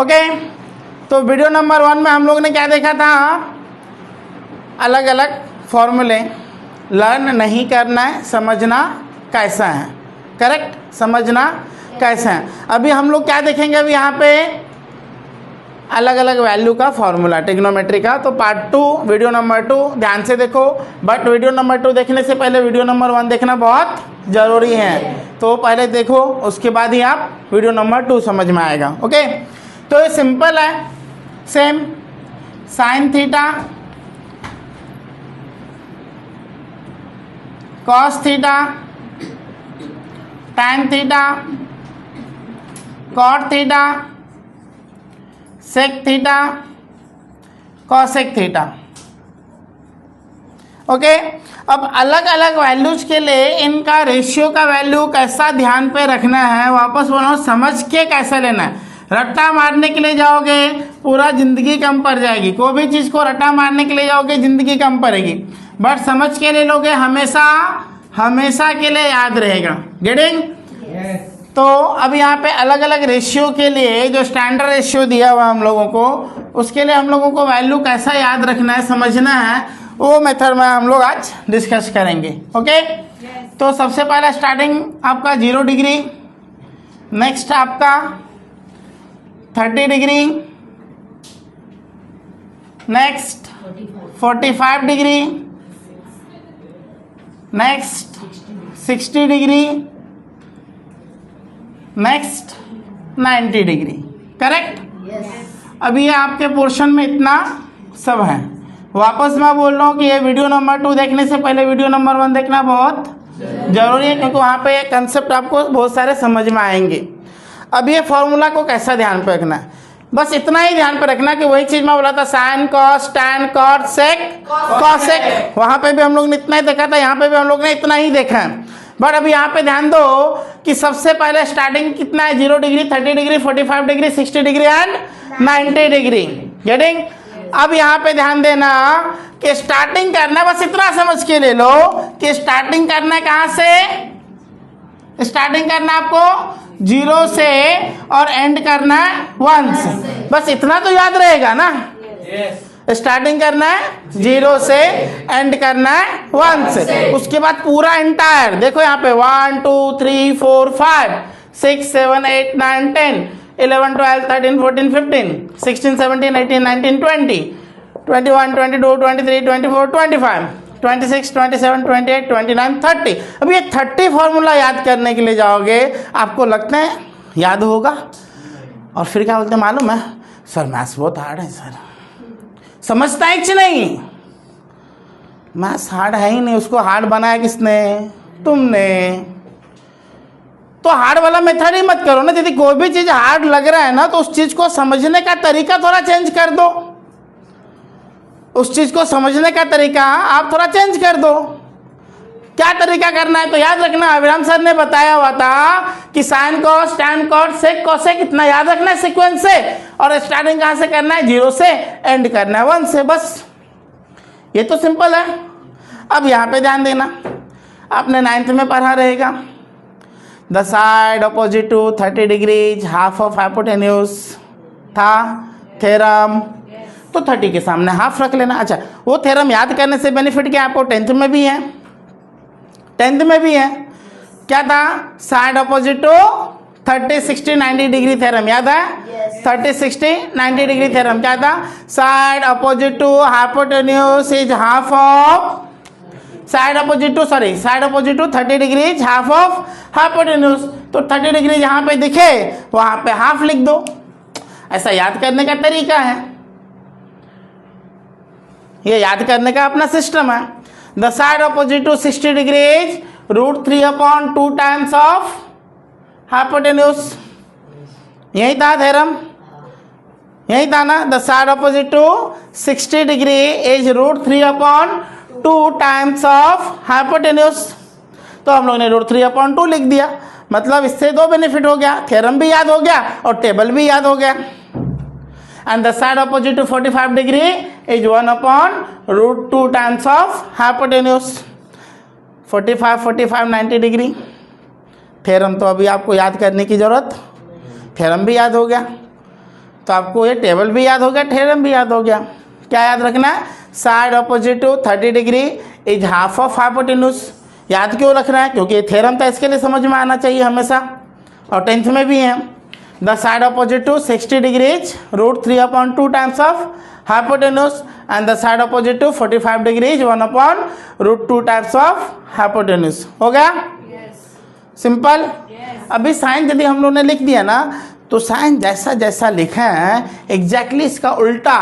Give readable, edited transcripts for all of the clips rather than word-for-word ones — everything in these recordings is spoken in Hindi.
ओके, तो वीडियो नंबर 1 में हम लोग ने क्या देखा था, अलग अलग फॉर्मूले। लर्न नहीं करना है, समझना कैसा है, करेक्ट, समझना कैसा है। अभी हम लोग क्या देखेंगे, अभी यहाँ पे अलग अलग वैल्यू का फॉर्मूला ट्रिग्नोमेट्री का। तो पार्ट 2 वीडियो नंबर 2 ध्यान से देखो, बट वीडियो नंबर 2 देखने से पहले वीडियो नंबर 1 देखना बहुत ज़रूरी है। तो पहले देखो, उसके बाद ही आप वीडियो नंबर 2 समझ में आएगा। ओके, तो ये सिंपल है, same sine theta cos theta tan theta cot theta sec theta cosec theta. Okay, अब अलग अलग वैल्यूज के लिए इनका रेशियो का वैल्यू कैसा ध्यान पे रखना है, वापस बोलो, समझ के कैसे लेना है। रट्टा मारने के लिए जाओगे पूरा जिंदगी कम पड़ जाएगी। कोई भी चीज़ को रट्टा मारने के लिए जाओगे जिंदगी कम पड़ेगी, बट समझ के ले लोगे हमेशा हमेशा के लिए याद रहेगा। गेटिंग? तो अब यहाँ पे अलग अलग रेशियो के लिए जो स्टैंडर्ड रेशियो दिया हुआ हम लोगों को, उसके लिए हम लोगों को वैल्यू कैसा याद रखना है, समझना है, वो मेथड में हम लोग आज डिस्कस करेंगे। ओके, तो सबसे पहला स्टार्टिंग आपका 0 डिग्री, नेक्स्ट आपका 30 degree, next 45 degree, next 60 degree, next 90 degree. Correct? अभी ये आपके पोर्शन में इतना सब है। वापस मैं बोल रहा हूँ कि ये वीडियो नंबर 2 देखने से पहले वीडियो नंबर 1 देखना बहुत जरूरी है, क्योंकि वहाँ पे ये कंसेप्ट आपको बहुत सारे समझ में आएंगे। अब ये फॉर्मूला को कैसा ध्यान पे रखना है, बस इतना ही ध्यान पे रखना कि वही चीज मैं बोला था, sine cos tan cot sec cosec, वहाँ पे भी हम लोग ने इतना ही देखा था, यहाँ पे भी हम लोग ने इतना ही देखा है। बट अभी यहाँ पे ध्यान दो कि सबसे पहले स्टार्टिंग कितना है, 0 degree, 30 degree, 45 degree, 60 degree and 90 degree. Getting? अब यहाँ पे ध्यान देना कि स्टार्टिंग करना, बस इतना समझ के ले लो कि स्टार्टिंग करना है कहाँ से, स्टार्टिंग करना आपको 0 से और एंड करना है 1 से। बस इतना तो याद रहेगा ना। स्टार्टिंग करना है 0 से, एंड करना है 1 से। उसके बाद पूरा एंटायर देखो यहाँ पे 1 2 3 4 5 6 7 8 9 10 11 12 13 14 15 16 17 18 19 20 21 22 23 24 25 26 27 28 29 30। अब ये 30 फॉर्मूला याद करने के लिए जाओगे, आपको लगता है याद होगा, और फिर क्या बोलते हैं मालूम है, सर मैथ्स बहुत हार्ड है सर। समझता है कि नहीं? मैथ्स हार्ड है ही नहीं, उसको हार्ड बनाया किसने? तुमने। तो हार्ड वाला मेथड ही मत करो ना। यदि कोई भी चीज हार्ड लग रहा है ना, तो उस चीज को समझने का तरीका थोड़ा चेंज कर दो। उस चीज को समझने का तरीका आप थोड़ा चेंज कर दो। क्या तरीका करना है, तो याद रखना, अभिराम सर ने बताया हुआ था कि sine cos tan cot sec cosec कितना याद रखना है सीक्वेंस से, और स्टार्टिंग कहाँ से करना है, 0 से, एंड करना है 1 से। बस ये तो सिंपल है। अब यहाँ पे ध्यान देना, आपने 9th में पढ़ा रहेगा, the side opposite to 30 degrees half of hypotenuse था थ्योरम, तो 30 के सामने हाफ रख लेना। अच्छा, वो थ्योरम याद करने से बेनिफिट क्या आपको 10th में भी है, 10th में भी है। क्या था? Side opposite to 30 60 90 degree theorem, याद है? 30 60 90 डिग्री थ्योरम क्या था? Side opposite to hypotenuse is half of, side opposite to 30 degree is half of hypotenuse. तो 30 डिग्री जहां पे दिखे वहां पे हाफ लिख दो। ऐसा याद करने का तरीका है, ये याद करने का अपना सिस्टम है। The side opposite to 60 degree is √3/2 times of hypotenuse. यही था थ्योरम, यही था ना। The side opposite to 60 degree is √3/2 times of hypotenuse. तो हम लोग ने √3/2 लिख दिया, मतलब इससे 2 बेनिफिट हो गया, थ्योरम भी याद हो गया और टेबल भी याद हो गया। and the side opposite to 45 degree is 1/√2 times of hypotenuse। 45 90 degree. Theorem तो अभी आपको याद करने की जरूरत, थ्योरम भी याद हो गया। तो तो आपको ये टेबल भी याद हो गया, थ्योरम भी याद हो गया। क्या याद रखना है? Side opposite to 30 degree is half of hypotenuse. याद क्यों रखना है? क्योंकि ये थ्योरम था, इसके लिए समझ में आना चाहिए हमेशा, और 10th में भी है। The side opposite to 60 degree is √3/2 times of hypotenuse and the side opposite to 45 degree is 1/√2 times of hypotenuse. हो गया? सिंपल। अभी साइन यदि हम लोगों ने लिख दिया ना, तो साइन जैसा जैसा लिखा है एग्जैक्टली इसका उल्टा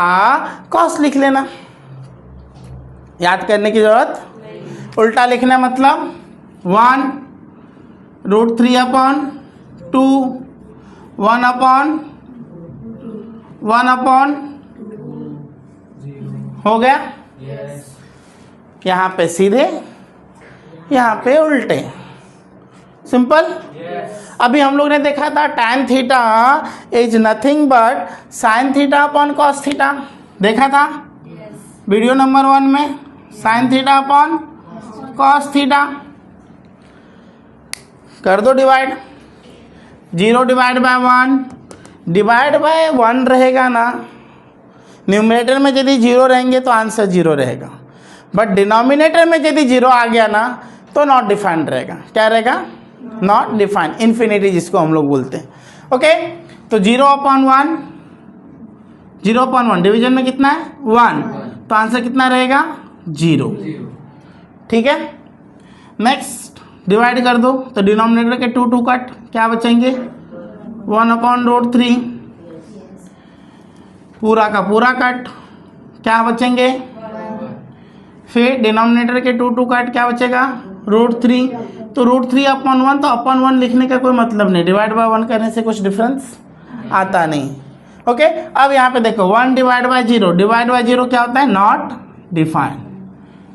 कॉस लिख लेना। याद करने की जरूरत, उल्टा लिखना मतलब 1√3/2 1/1 हो गया। यहाँ पे सीधे, यहाँ पे उल्टे। सिंपल। अभी हम लोग ने देखा था tan theta is nothing but sin theta upon cos theta, देखा था वीडियो नंबर 1 में। sin theta upon cos theta कर दो divide. 0 divide by 1 divide by 1 रहेगा ना, न्यूमरेटर में यदि 0 रहेंगे तो आंसर 0 रहेगा, बट डिनोमिनेटर में यदि 0 आ गया ना तो नॉट डिफाइंड रहेगा। क्या रहेगा? नॉट डिफाइंड, इन्फिनिटी जिसको हम लोग बोलते हैं। ओके, तो 0/1 0/1 डिवीजन में कितना है? 1, तो आंसर कितना रहेगा? 0। ठीक है, नेक्स्ट डिवाइड कर दो, तो डिनोमिनेटर के 2 कट, क्या बचेंगे? 1/√3, पूरा का पूरा कट, क्या बचेंगे? फिर डिनोमिनेटर के 2 कट, क्या बचेगा? √3, तो √3/1, तो अपॉन 1 लिखने का कोई मतलब नहीं, डिवाइड बाय 1 करने से कुछ डिफरेंस आता नहीं। ओके, अब यहाँ पे देखो 1 डिवाइड बाय 0, डिवाइड बाय 0 क्या होता है? Not defined.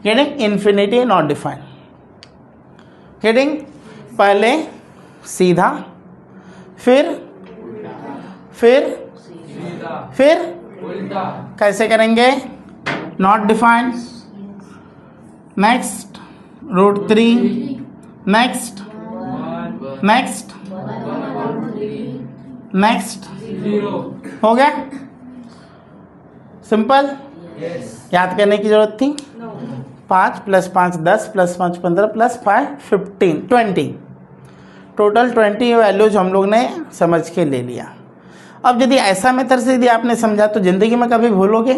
Getting? Infinity not defined. Getting? पहले सीधा, फिर कैसे करेंगे? Not defined. नेक्स्ट √3, नेक्स्ट हो गया। सिंपल। याद करने की जरूरत थी? 5 + 5 10 + 5 15 + 5 15 20, टोटल 20 वैल्यूज हम लोग ने समझ के ले लिया। अब यदि ऐसा मेथड से यदि आपने समझा तो जिंदगी में कभी भूलोगे?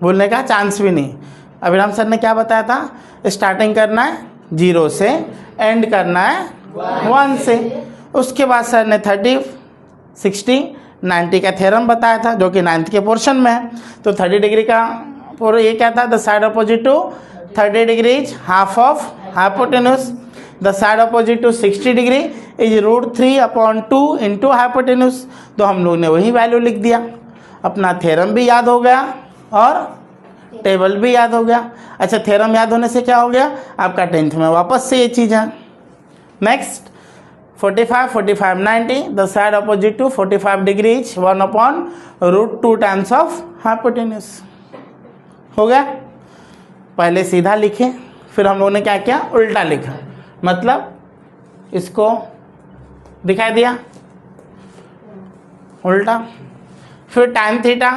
भूलने का चांस भी नहीं। अभिराम सर ने क्या बताया था? स्टार्टिंग करना है 0 से, एंड करना है 1 से। उसके बाद सर ने 30 60 90 का थ्योरम बताया था, जो कि 9th के पोर्शन में है। तो 30 डिग्री का ये क्या था? The side opposite to 30 degree is half of hypotenuse, the side opposite to 60 degree is √3/2 into hypotenuse. तो हम लोग ने वही वैल्यू लिख दिया, अपना थ्योरम भी याद हो गया और टेबल भी याद हो गया। अच्छा, थ्योरम याद होने से क्या हो गया? आपका 10th में वापस से ये चीज़ है। Next 45 45 90, the side opposite to 45 degree is 1/√2 times of hypotenuse. हो गया। पहले सीधा लिखे, फिर हम लोगों ने क्या किया? उल्टा लिखा, मतलब इसको दिखाई दिया उल्टा। फिर tan थीटा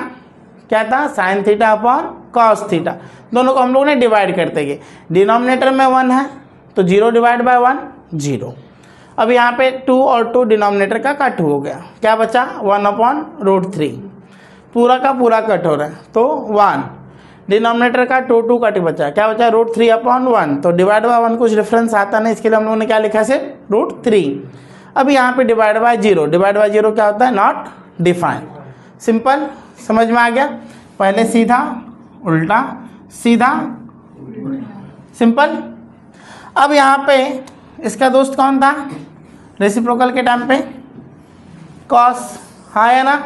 क्या था? sin theta upon cos theta, दोनों को हम लोगों ने डिवाइड करते गए। डिनोमिनेटर में 1 है तो 0 डिवाइड बाय 1 0। अब यहाँ पे 2 और 2 डिनोमिनेटर का कट हो गया, क्या बचा? 1/√3, पूरा का पूरा कट हो रहा है तो 1। डिनोमिनेटर का 2 कट बचा, क्या बचा? √3/1, तो डिवाइड बाय 1 कुछ डिफरेंस आता नहीं, इसके लिए हम लोगों ने क्या लिखा है? सिर्फ √3। अब यहाँ पे डिवाइड बाय 0, डिवाइड बाय 0 क्या होता है? Not defined. सिंपल, समझ में आ गया? पहले सीधा, उल्टा, सीधा, सिंपल। अब यहाँ पे इसका दोस्त कौन था रेसिप्रोकल के टाइम पे? कॉस, हाँ है ना?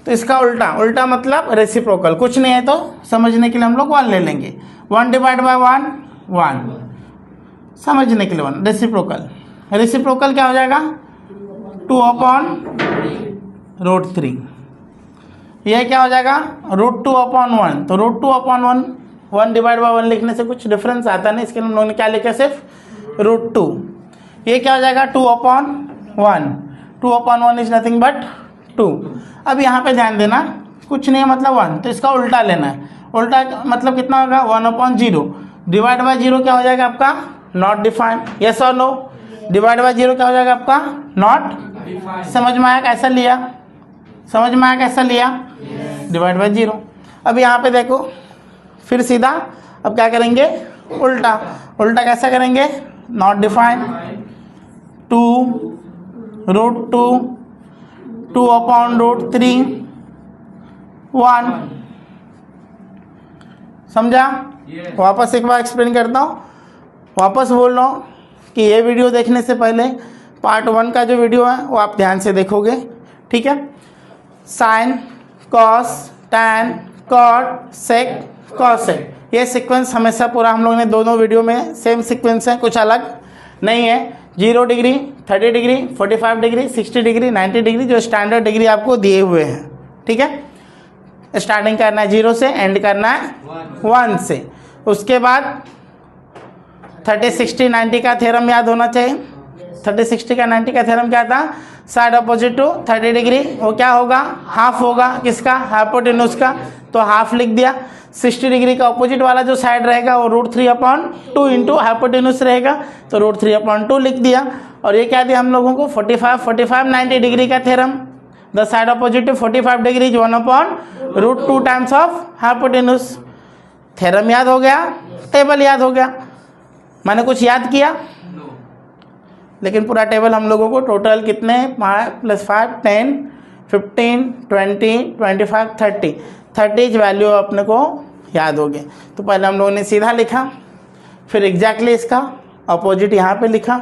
तो इसका उल्टा, उल्टा मतलब रेसिप्रोकल, कुछ नहीं है तो समझने के लिए हम लोग 1 ले लेंगे। 1 डिवाइड बाय 1 1, समझने के लिए 1। रेसिप्रोकल, रेसिप्रोकल क्या हो जाएगा? 2/√3। यह क्या हो जाएगा? √2/1, तो √2/1 1 डिवाइड बाय 1 लिखने से कुछ डिफरेंस आता नहीं, इसके लिए हम लोगों ने क्या लिखा? सिर्फ √2। ये क्या हो जाएगा? 2/1, 2/1 इज नथिंग बट 2। अब यहाँ पे ध्यान देना, कुछ नहीं है मतलब 1, तो इसका उल्टा लेना है। उल्टा मतलब कितना होगा 1/0 डिवाइड बाय 0 क्या हो जाएगा आपका नॉट डिफाइंड, यस और नो। डिवाइड बाय 0 क्या हो जाएगा आपका नॉट। समझ में आया कैसा लिया, समझ में आया कैसा लिया, डिवाइड बाय 0। अब यहाँ पे देखो फिर सीधा अब क्या करेंगे उल्टा। उल्टा कैसा करेंगे नॉट डिफाइंड 2√2 2/√3 1। समझा? वापस एक बार एक्सप्लेन करता हूँ, वापस बोल रहा हूँ कि ये वीडियो देखने से पहले पार्ट 1 का जो वीडियो है वो आप ध्यान से देखोगे, ठीक है। Sign, cos, tan, cot, sec, cosec, ये सीक्वेंस हमेशा पूरा हम लोगों ने दोनों वीडियो में सेम सीक्वेंस है, कुछ अलग नहीं है। 0 degree, 30 degree, 45 degree, 60 degree, 90 degree जो स्टैंडर्ड डिग्री आपको दिए हुए हैं, ठीक है। स्टार्टिंग करना है 0 से, एंड करना है 1 से। उसके बाद 30, 60, 90 का थ्योरम याद होना चाहिए। 30, 60 का 90 का थ्योरम क्या था, साइड अपोजिट टू 30 डिग्री वो क्या होगा हाफ होगा, किसका हाइपोटेन्यूज का, तो हाफ लिख दिया। 60 डिग्री का अपोजिट वाला जो साइड रहेगा वो √3/2 इंटू हाइपोटेन्यूज रहेगा, तो √3/2 लिख दिया। और ये क्या दिया हम लोगों को 45, 90 डिग्री का theorem, the side opposite to 45 degree is 1/√2 times of hypotenuse. Theorem याद हो गया, टेबल याद हो गया। मैंने कुछ याद किया लेकिन पूरा टेबल हम लोगों को टोटल कितने 5 + 5 10 15 20 25 30 वैल्यू अपने को याद हो गए। तो पहले हम लोगों ने सीधा लिखा, फिर एग्जैक्टली इसका अपोजिट यहाँ पे लिखा,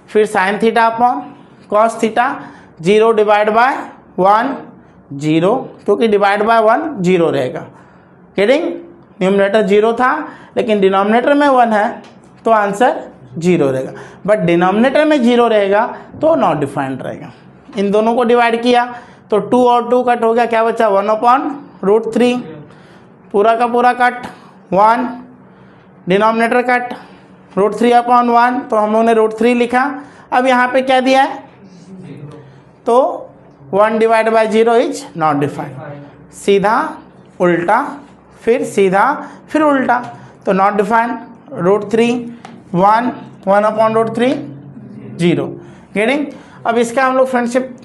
फिर sine theta upon cos theta 0 divide by 1 0, क्योंकि डिवाइड बाय 1 0 रहेगा। गेटिंग? न्यूमरेटर 0 था लेकिन डिनोमिनेटर में 1 है तो आंसर 0 रहेगा, बट डिनोमिनेटर में 0 रहेगा तो नॉट डिफाइंड रहेगा। इन दोनों को डिवाइड किया तो 2 और 2 कट हो गया, क्या बचा 1/√3, पूरा का पूरा कट 1, डिनोमिनेटर कट √3/1, तो हम लोगों ने √3 लिखा। अब यहाँ पे क्या दिया है, तो 1 divide by 0 is not defined. सीधा उल्टा फिर सीधा फिर उल्टा, तो नॉट डिफाइंड √3 1 1/√3 0। गेटिंग? अब इसका हम लोग फ्रेंडशिप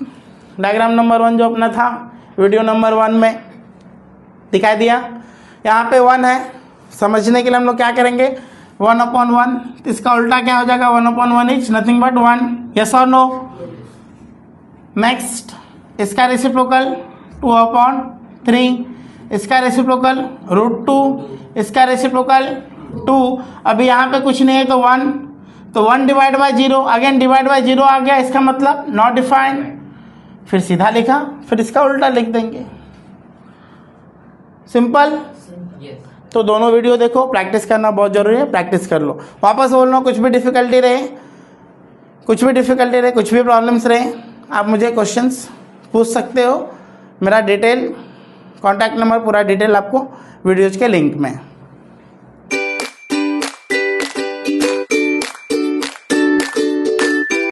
डायग्राम नंबर 1 जो अपना था वीडियो नंबर 1 में दिखाई दिया। यहाँ पे 1 है, समझने के लिए हम लोग क्या करेंगे 1/1, तो इसका उल्टा क्या हो जाएगा 1/1 इज नथिंग बट 1, यस और नो। नेक्स्ट इसका रेसिप्रोकल 2/3, इसका रेसिप्रोकल √2, इसका रेसिप्रोकल 2। अभी यहाँ पे कुछ नहीं है तो 1, तो 1 divide by 0, again divide by 0 आ गया, इसका मतलब नॉट डिफाइंड। फिर सीधा लिखा, फिर इसका उल्टा लिख देंगे, सिंपल। तो दोनों वीडियो देखो, प्रैक्टिस करना बहुत जरूरी है, प्रैक्टिस कर लो। वापस बोल रहा हूँ, कुछ भी डिफिकल्टी रहे, कुछ भी प्रॉब्लम्स रहे, आप मुझे क्वेश्चंस पूछ सकते हो। मेरा डिटेल कॉन्टैक्ट नंबर पूरा डिटेल आपको वीडियोज के लिंक में।